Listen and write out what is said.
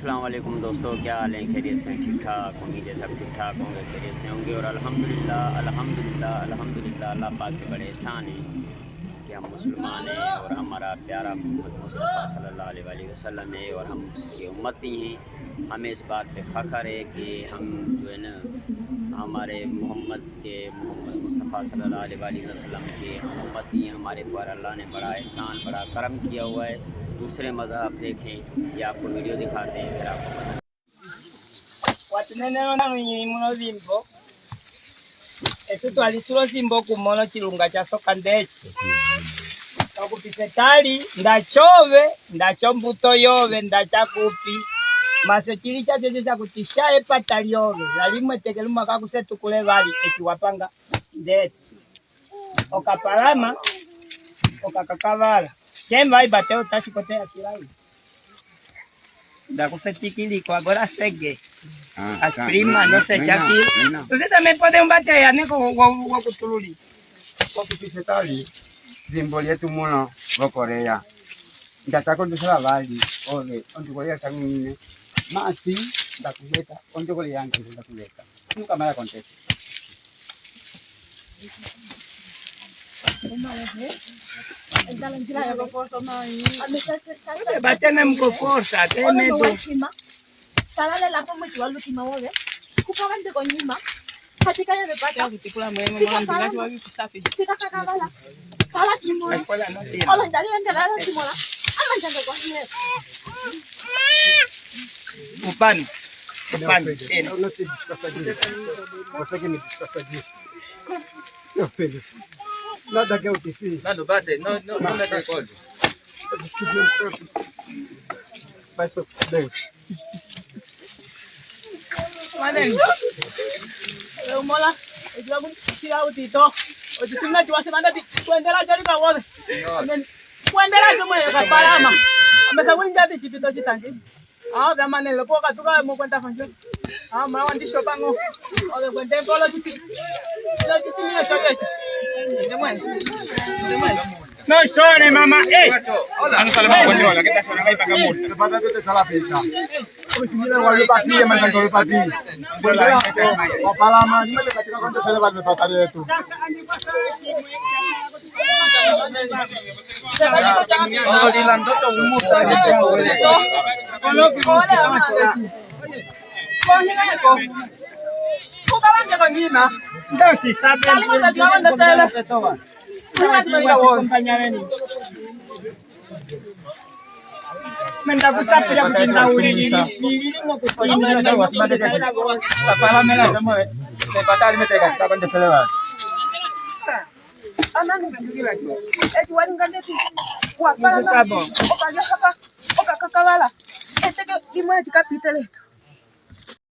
अस्सलाम वालेकुम दोस्तों, क्या हाल है? खैरियत से? ठीक ठाक? उम्मीद है सब ठीक ठाक होंगे, खैरियत से होंगे। और अल्हम्दुलिल्लाह अल्हम्दुलिल्लाह अल्हम्दुलिल्लाह अल्लाह पाक के बड़े एहसान हैं कि हम मुसलमान हैं और हमारा प्यारा मोहम्मद मुस्तफ़ा सल्लल्लाहु अलैहि वसल्लम है और हम उसकी उम्मती हैं। हमें इस बात पे फ़ख्र है कि हम जो है ना हमारे मोहम्मद मुस्तफ़ा सल्लल्लाहु अलैहि वसल्लम के उम्मती हैं। हमारे पर अल्लाह ने बड़ा एहसान, बड़ा करम किया हुआ है। दूसरे मज़हब देखें, ये आपको वीडियो दिखाते हैं, फिर आपको पता। Watunene na mwenye muno zimbo etu twalitulo zimbo kumono chilunga cha soka ndechi kakupise tali ndachove ndacho mbuto yove ndachakupi maso chili chacho chakutishaye patali yove lalimwe tekeluma kakusetu kule vali echiwapanga ndeti okapalama okakakavala kemba ibateo tashikotea kilai ndakusetikili kwa bora sege prima no sé ya aquí usted también puede un batea neko wa kutululi kwa kupise tali zimbo lyetu muno Korea ndatako ndisala vali ole ondukolea tamine masi ndakuleta ondukolea yangu ndakuleta nuka mara kontesi batene mko forza teme tu Salale la pomo tu alu kima wole. Kupagante kwa nyima. Katika ya bepata. kutikula mwema mwanangu ngacho wapi kusafi Sika kakala. Sala chimola. kwa na tena Ola ndali ndala chimola. Ama njanga kwa hiyo. upande tena no te discussa disso você que me discussa disso eu fiz nada que eu te fiz nado bate no me recordo eu discuti vai só bem Maneng, umola, ejlamu kila utito, utisina jua semana di kuendelea jari kwa wale, kuendelea kama ya kapalama, amesabuni jadi chipito chitangi, vya maneno poka tuka mukwenda fanjo, mwa wandisho bango, ole kwende polo chiti, lo chiti ni chokecho, ndemwe. No sone mama, ano salama kwa nyola kita sona ngai paka moto tepata tete sala pesa usimile wale patie manda ngolo patie bora wapalama nimele katika konto sele wale pata yetu oh dilando to umuta kono kibole Kukawanje kwa nyina. Ndio kisabe. Kama ndio ndio tele. Menda kusapira kutinda uli nilimo kutinda na wasipate tena kafala mela kama sepatali meteka kapande selewa Anani ndio hiyo. Eti walingane tu. Wapala. Okaja hapa. Okakakawala. Eteke imwe chikapita letu.